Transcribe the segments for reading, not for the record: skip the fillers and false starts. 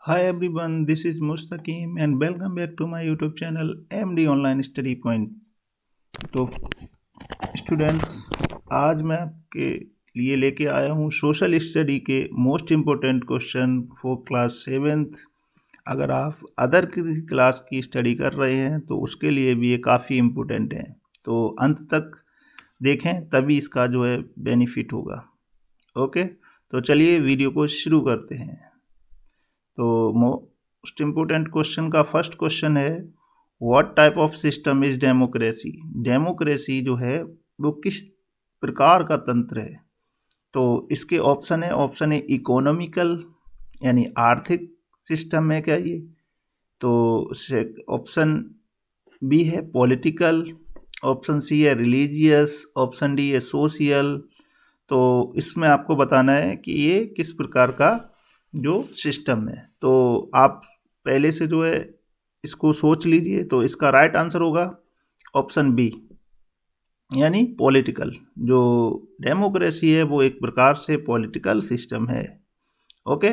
Hi everyone, this is Mustaqim and welcome back to my YouTube channel MD Online Study Point। तो students, आज मैं आपके लिए लेके आया हूँ सोशल स्टडी के most important question for class 7th। अगर आप अदर क्लास की स्टडी कर रहे हैं तो उसके लिए भी ये काफ़ी इम्पोर्टेंट है, तो अंत तक देखें तभी इसका जो है बेनिफिट होगा। ओके, तो चलिए वीडियो को शुरू करते हैं। तो मोस्ट इम्पोर्टेंट क्वेश्चन का फर्स्ट क्वेश्चन है, what type of system is democracy. Democracy जो है वो किस प्रकार का तंत्र है। तो इसके ऑप्शन है, ऑप्शन ए इकोनॉमिकल यानी आर्थिक सिस्टम है क्या ये, तो ऑप्शन बी है पॉलिटिकल, ऑप्शन सी है रिलीजियस, ऑप्शन डी है सोशल। तो इसमें आपको बताना है कि ये किस प्रकार का जो सिस्टम है। तो आप पहले से जो है इसको सोच लीजिए। तो इसका राइट आंसर होगा ऑप्शन बी यानी पॉलिटिकल। जो डेमोक्रेसी है वो एक प्रकार से पॉलिटिकल सिस्टम है। ओके,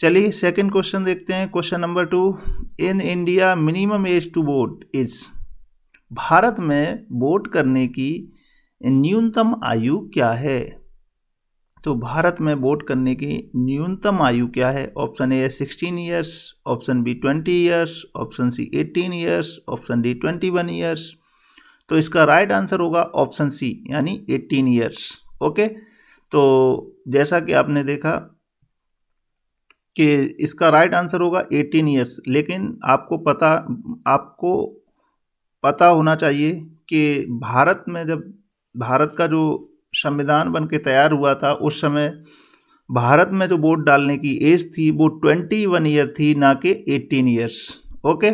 चलिए सेकंड क्वेश्चन देखते हैं। Question number 2, in India minimum age to vote is. Bharat में वोट करने की न्यूनतम आयु क्या है। तो भारत में वोट करने की न्यूनतम आयु क्या है। Option A 16 years, option B 20 years, option C 18 years, option D 21 years. तो इसका राइट आंसर होगा ऑप्शन सी यानी 18 ईयर्स। ओके, तो जैसा कि आपने देखा कि इसका राइट आंसर होगा 18 ईयर्स, लेकिन आपको पता होना चाहिए कि भारत में जब भारत का जो संविधान बन के तैयार हुआ था उस समय भारत में जो वोट डालने की एज थी वो 21 ईयर थी, ना कि 18 ईयर्स। ओके,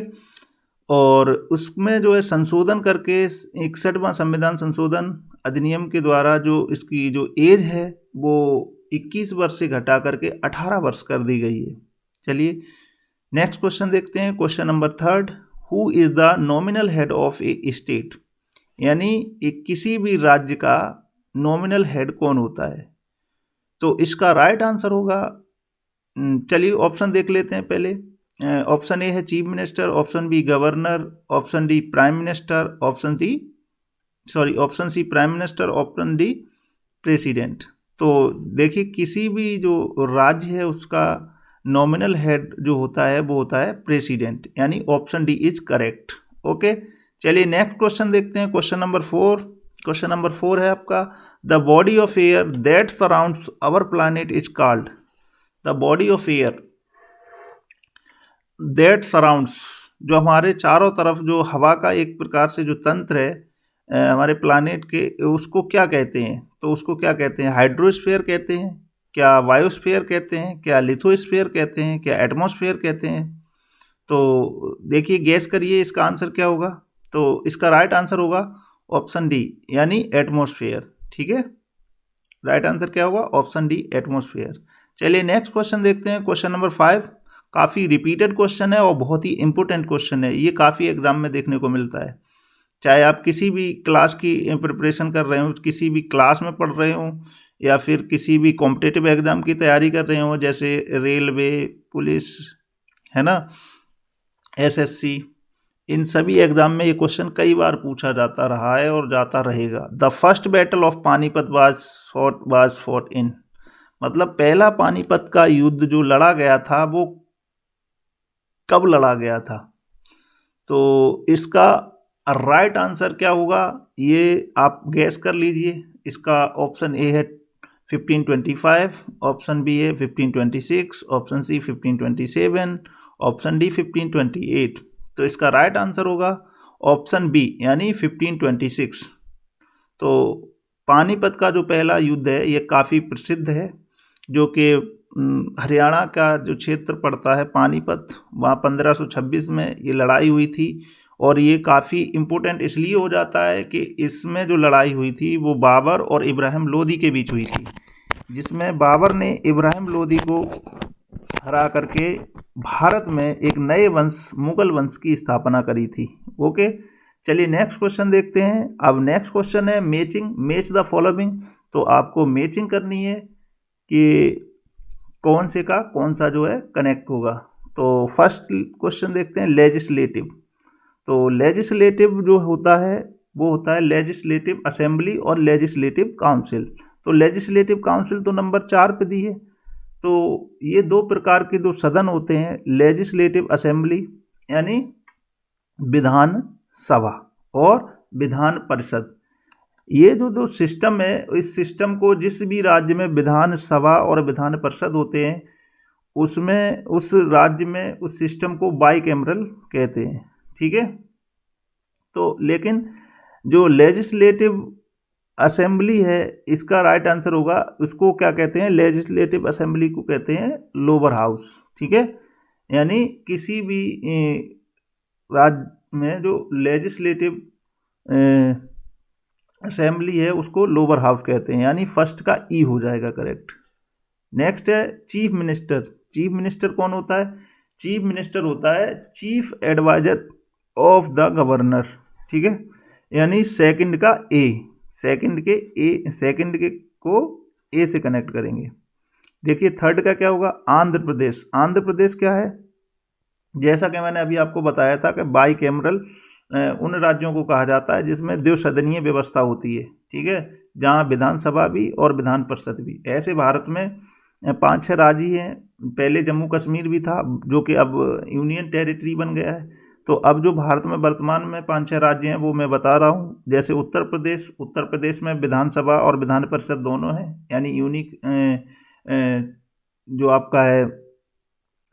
और उसमें जो है संशोधन करके 61वां संविधान संशोधन अधिनियम के द्वारा जो इसकी जो एज है वो 21 वर्ष से घटा करके 18 वर्ष कर दी गई है। चलिए नेक्स्ट क्वेश्चन देखते हैं। Question number 3, who is the nominal head of A state. यानी एक किसी भी राज्य का नॉमिनल हेड कौन होता है। तो इसका राइट आंसर होगा, चलिए ऑप्शन देख लेते हैं पहले। ऑप्शन ए है chief minister, option B governor, option D prime minister, option C prime minister, option D president. तो देखिए किसी भी जो राज्य है उसका नॉमिनल हेड जो होता है वो होता है प्रेसिडेंट, यानी option D is correct. Okay, चलिए नेक्स्ट क्वेश्चन देखते हैं। Question number 4। क्वेश्चन नंबर 4 है आपका, the body of air that surrounds our planet is called. The body of air that surrounds, जो हमारे चारों तरफ जो हवा का एक प्रकार से जो तंत्र है हमारे प्लैनेट के, उसको क्या कहते हैं। तो उसको क्या कहते हैं, हाइड्रोस्फीयर कहते हैं, क्या बायोस्फीयर कहते हैं, क्या लिथोस्फीयर कहते हैं, क्या एटमॉस्फेयर कहते हैं। तो देखिए गैस करिए इसका आंसर क्या होगा। तो इसका राइट आंसर होगा ऑप्शन डी यानी एटमॉस्फेयर। ठीक है, राइट आंसर क्या होगा, ऑप्शन डी एटमॉस्फेयर। चलिए नेक्स्ट क्वेश्चन देखते हैं। क्वेश्चन नंबर 5 काफ़ी रिपीटेड क्वेश्चन है और बहुत ही इंपॉर्टेंट क्वेश्चन है। ये काफ़ी एग्जाम में देखने को मिलता है, चाहे आप किसी भी क्लास की प्रिपरेशन कर रहे हो, किसी भी क्लास में पढ़ रहे हो, या फिर किसी भी कॉम्पिटिटिव एग्जाम की तैयारी कर रहे हो, जैसे रेलवे, पुलिस, है ना, एसएससी। इन सभी एग्जाम में ये क्वेश्चन कई बार पूछा जाता रहा है और जाता रहेगा। The first battle of Panipat was fought in. मतलब पहला पानीपत का युद्ध जो लड़ा गया था वो कब लड़ा गया था। तो इसका राइट आंसर क्या होगा ये आप गैस कर लीजिए। इसका ऑप्शन ए है 1525, ऑप्शन बी है 1526, ऑप्शन सी 1527, ऑप्शन डी 1528। तो इसका राइट आंसर होगा ऑप्शन बी यानी 1526। तो पानीपत का जो पहला युद्ध है ये काफ़ी प्रसिद्ध है, जो कि हरियाणा का जो क्षेत्र पड़ता है पानीपत, वहाँ 1526 में ये लड़ाई हुई थी। और ये काफ़ी इम्पोर्टेंट इसलिए हो जाता है कि इसमें जो लड़ाई हुई थी वो बाबर और इब्राहिम लोदी के बीच हुई थी, जिसमें बाबर ने इब्राहिम लोदी को हरा करके भारत में एक नए वंश मुगल वंश की स्थापना करी थी। ओके, चलिए नेक्स्ट क्वेश्चन देखते हैं। अब नेक्स्ट क्वेश्चन है मैच द फॉलोइंग। तो आपको मैचिंग करनी है कि कौन से का कौन सा जो है कनेक्ट होगा। तो फर्स्ट क्वेश्चन देखते हैं लेजिस्लेटिव। तो लेजिस्लेटिव जो होता है वो होता है लेजिस्लेटिव असेंबली और लेजिस्लेटिव काउंसिल। तो लेजिस्लेटिव काउंसिल तो नंबर 4 पे दी है। तो ये दो प्रकार के जो सदन होते हैं, लेजिस्लेटिव असेंबली यानी विधान सभा और विधान परिषद, ये जो दो सिस्टम है, इस सिस्टम को जिस भी राज्य में विधान सभा और विधान परिषद होते हैं उसमें उस राज्य में उस सिस्टम को बाईकैमरल कहते हैं। ठीक है। तो लेकिन जो लेजिस्लेटिव असेंबली है इसका राइट आंसर होगा, इसको क्या कहते हैं, लेजिस्लेटिव असेंबली को कहते हैं लोअर हाउस। ठीक है। यानी किसी भी राज्य में जो लेजिस्लेटिव असेंबली है उसको लोअर हाउस कहते हैं, यानी फर्स्ट का ई हो जाएगा करेक्ट। नेक्स्ट है चीफ मिनिस्टर। चीफ मिनिस्टर कौन होता है? चीफ मिनिस्टर होता है chief adviser of the governor. ठीक है। यानी सेकंड का ए, सेकंड के को ए से कनेक्ट करेंगे। देखिए थर्ड का क्या होगा, आंध्र प्रदेश। आंध्र प्रदेश क्या है? जैसा कि मैंने अभी आपको बताया था कि बाईकैमरल उन राज्यों को कहा जाता है जिसमें द्विसदनीय व्यवस्था होती है। ठीक है। जहां विधानसभा भी और विधान परिषद भी। ऐसे भारत में 5-6 राज्य हैं। पहले जम्मू कश्मीर भी था जो कि अब यूनियन टेरिटरी बन गया है। तो अब जो भारत में वर्तमान में 5-6 राज्य हैं वो मैं बता रहा हूँ। जैसे उत्तर प्रदेश में विधानसभा और विधान परिषद दोनों हैं, यानी यूनिक जो आपका है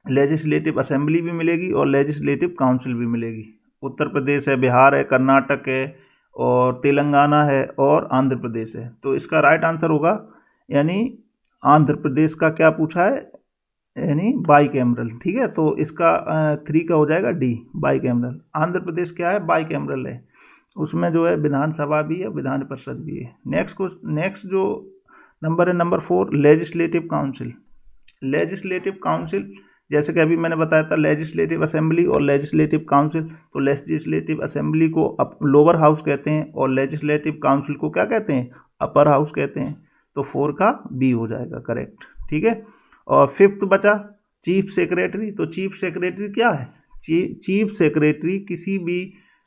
लेजिस्लेटिव असेंबली भी मिलेगी और लेजिस्लेटिव काउंसिल भी मिलेगी। उत्तर प्रदेश है, बिहार है, कर्नाटक है और तेलंगाना है और आंध्र प्रदेश है। तो इसका राइट आंसर होगा, यानी आंध्र प्रदेश का क्या पूछा है, यानी बाईकैमरल। ठीक है। तो इसका 3 का हो जाएगा डी, बाईकैमरल। आंध्र प्रदेश क्या है, बाईकैमरल है, उसमें जो है विधानसभा भी है, विधान परिषद भी है। नेक्स्ट जो नंबर है number 4, legislative council. Legislative council जैसे कि अभी मैंने बताया था लेजिस्लेटिव असेंबली और लेजिस्लेटिव काउंसिल। तो लेजिस्लेटिव असेंबली को लोअर हाउस कहते हैं और लेजिस्लेटिव काउंसिल को क्या कहते हैं, अपर हाउस कहते हैं। तो 4 का बी हो जाएगा करेक्ट। ठीक है। और फिफ्थ बचा चीफ सेक्रेटरी। तो चीफ सेक्रेटरी क्या है? चीफ सेक्रेटरी किसी भी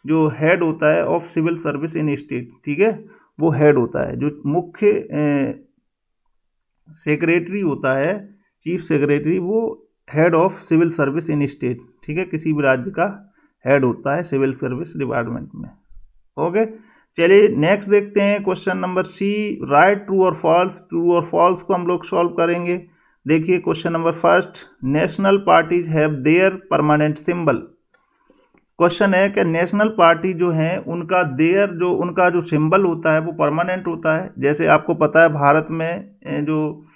जो हेड होता है of civil service in state, ठीक है, वो हेड होता है। जो मुख्य सेक्रेटरी होता है, चीफ सेक्रेटरी, वो head of civil service in state. ठीक है। किसी भी राज्य का हेड होता है सिविल सर्विस डिपार्टमेंट में। ओके। चलिए नेक्स्ट देखते हैं question number C, right true और फॉल्स। ट्रू और फॉल्स को हम लोग सॉल्व करेंगे। देखिए question number first, national parties have their permanent symbol. Question है कि नेशनल पार्टी जो है उनका उनका जो सिंबल होता है वो परमानेंट होता है। जैसे आपको पता है भारत में जो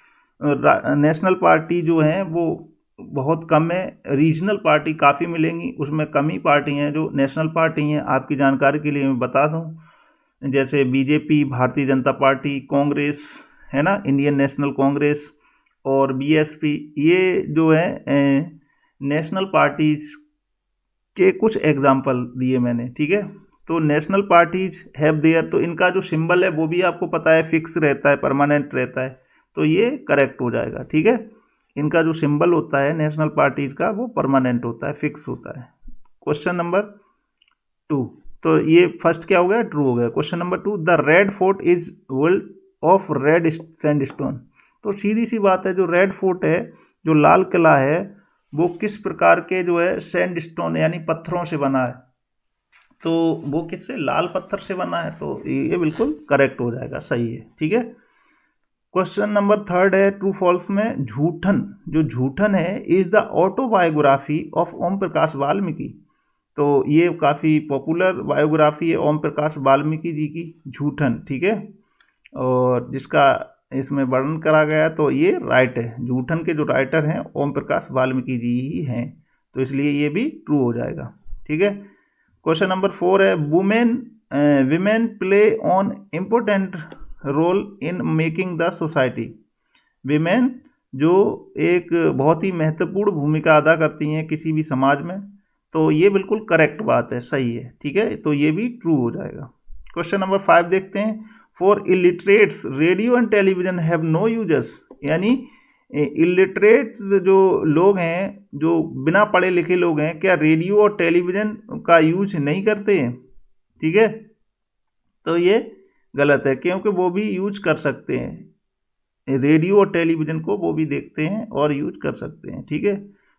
नेशनल पार्टी जो है वो बहुत कम है, रीजनल पार्टी काफ़ी मिलेंगी, उसमें कम ही पार्टी हैं जो नेशनल पार्टी हैं। आपकी जानकारी के लिए मैं बता दूं, जैसे बीजेपी, भारतीय जनता पार्टी, कांग्रेस है ना, इंडियन नेशनल कांग्रेस और बीएसपी, ये जो है नेशनल पार्टीज के कुछ एग्जाम्पल दिए मैंने। ठीक है। तो नेशनल पार्टीज हैव देयर, तो इनका जो सिंबल है वो भी आपको पता है फिक्स रहता है, परमानेंट रहता है, तो ये करेक्ट हो जाएगा। ठीक है। इनका जो सिंबल होता है नेशनल पार्टीज का वो परमानेंट होता है, फिक्स होता है। क्वेश्चन नंबर 2, तो ये फर्स्ट क्या हो गया, ट्रू हो गया। Question number 2, the red fort is built of red sandstone. तो सीधी सी बात है, जो रेड फोर्ट है, जो लाल किला है, वो किस प्रकार के जो है सैंडस्टोन यानी पत्थरों से बना है। तो वो किससे, लाल पत्थर से बना है। तो ये बिल्कुल करेक्ट हो जाएगा, सही है। ठीक है। क्वेश्चन नंबर 3 है ट्रू फॉल्स में, झूठन। जो झूठन है is the autobiography of Om Prakash Valmiki. तो ये काफ़ी पॉपुलर बायोग्राफी है ओम प्रकाश वाल्मीकि जी की, झूठन। ठीक है। और जिसका इसमें वर्णन करा गया, तो ये राइट है। झूठन के जो राइटर हैं ओम प्रकाश वाल्मीकि जी ही हैं, तो इसलिए ये भी ट्रू हो जाएगा। ठीक है। क्वेश्चन नंबर 4 है, women play on important role in making the society. Women जो एक बहुत ही महत्वपूर्ण भूमिका अदा करती हैं किसी भी समाज में, तो ये बिल्कुल करेक्ट बात है, सही है। ठीक है। तो ये भी ट्रू हो जाएगा। क्वेश्चन नंबर 5 देखते हैं, for illiterates radio and television have no users. यानी इलिटरेट्स जो लोग हैं, जो बिना पढ़े लिखे लोग हैं, क्या रेडियो और टेलीविज़न का यूज नहीं करते हैं? ठीक है, तो ये गलत है, क्योंकि वो भी यूज कर सकते हैं, रेडियो और टेलीविज़न को वो भी देखते हैं और यूज कर सकते हैं। ठीक है,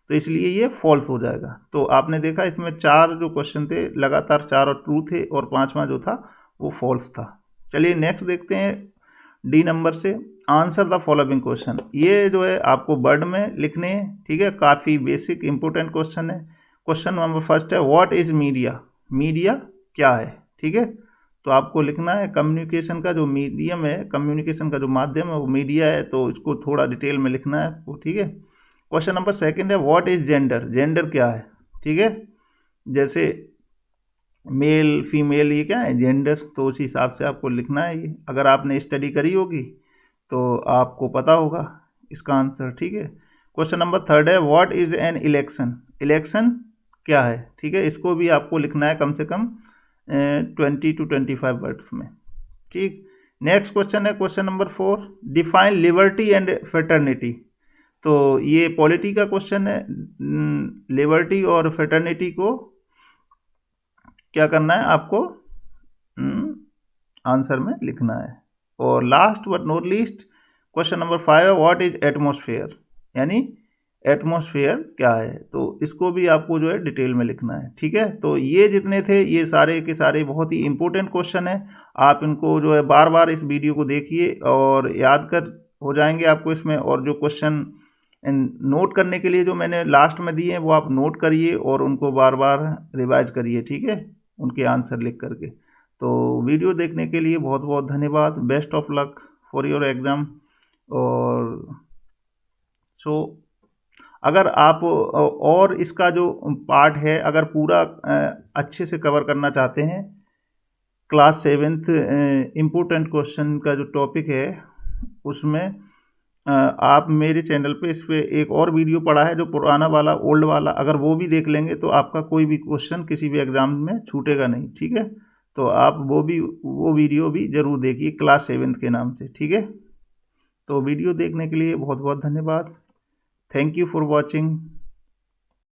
तो इसलिए ये फॉल्स हो जाएगा। तो आपने देखा इसमें 4 जो क्वेश्चन थे लगातार 4 और ट्रू थे और 5वां जो था वो फॉल्स था। चलिए नेक्स्ट देखते हैं डी नंबर से, आंसर द फॉलोइंग क्वेश्चन। ये जो है आपको वर्ड में लिखने हैं। ठीक है, काफ़ी बेसिक इंपॉर्टेंट क्वेश्चन है। क्वेश्चन नंबर फर्स्ट है, व्हाट इज मीडिया? मीडिया क्या है? ठीक है, तो आपको लिखना है कम्युनिकेशन का जो मीडियम है, कम्युनिकेशन का जो माध्यम है वो मीडिया है, तो इसको थोड़ा डिटेल में लिखना है आपको। ठीक है, क्वेश्चन नंबर सेकंड है, व्हाट इज जेंडर? जेंडर क्या है? ठीक है, जैसे मेल फीमेल ये क्या है, जेंडर, तो उसी हिसाब से आपको लिखना है। ये अगर आपने स्टडी करी होगी तो आपको पता होगा इसका आंसर। ठीक है, क्वेश्चन नंबर थर्ड है, what is an election? Election क्या है? ठीक है, इसको भी आपको लिखना है कम से कम 20 to 25 वर्ड्स में। ठीक, नेक्स्ट क्वेश्चन है question number 4, define liberty and fraternity. तो ये पॉलिटी का क्वेश्चन है। लिबर्टी और फ्रेटर्निटी को क्या करना है आपको आंसर में लिखना है। और last but not least question number 5, what is atmosphere? यानी एटमॉस्फेयर क्या है? तो इसको भी आपको जो है डिटेल में लिखना है। ठीक है, तो ये जितने थे ये सारे के सारे बहुत ही इंपॉर्टेंट क्वेश्चन है। आप इनको जो है बार बार इस वीडियो को देखिए और याद कर हो जाएंगे आपको इसमें। और जो क्वेश्चन नोट करने के लिए जो मैंने लास्ट में दिए हैं वो आप नोट करिए और उनको बार बार रिवाइज करिए। ठीक है, उनके आंसर लिख करके। तो वीडियो देखने के लिए बहुत बहुत धन्यवाद। Best of luck for your exam. और सो अगर आप और इसका जो पार्ट है अगर पूरा अच्छे से कवर करना चाहते हैं, क्लास 7th इम्पोर्टेंट क्वेश्चन का जो टॉपिक है उसमें आप मेरे चैनल पे इस पे एक और वीडियो पड़ा है जो पुराना वाला ओल्ड वाला, अगर वो भी देख लेंगे तो आपका कोई भी क्वेश्चन किसी भी एग्ज़ाम में छूटेगा नहीं। ठीक है, तो आप वो वीडियो भी ज़रूर देखिए क्लास 7th के नाम से। ठीक है, तो वीडियो देखने के लिए बहुत बहुत धन्यवाद। Thank you for watching.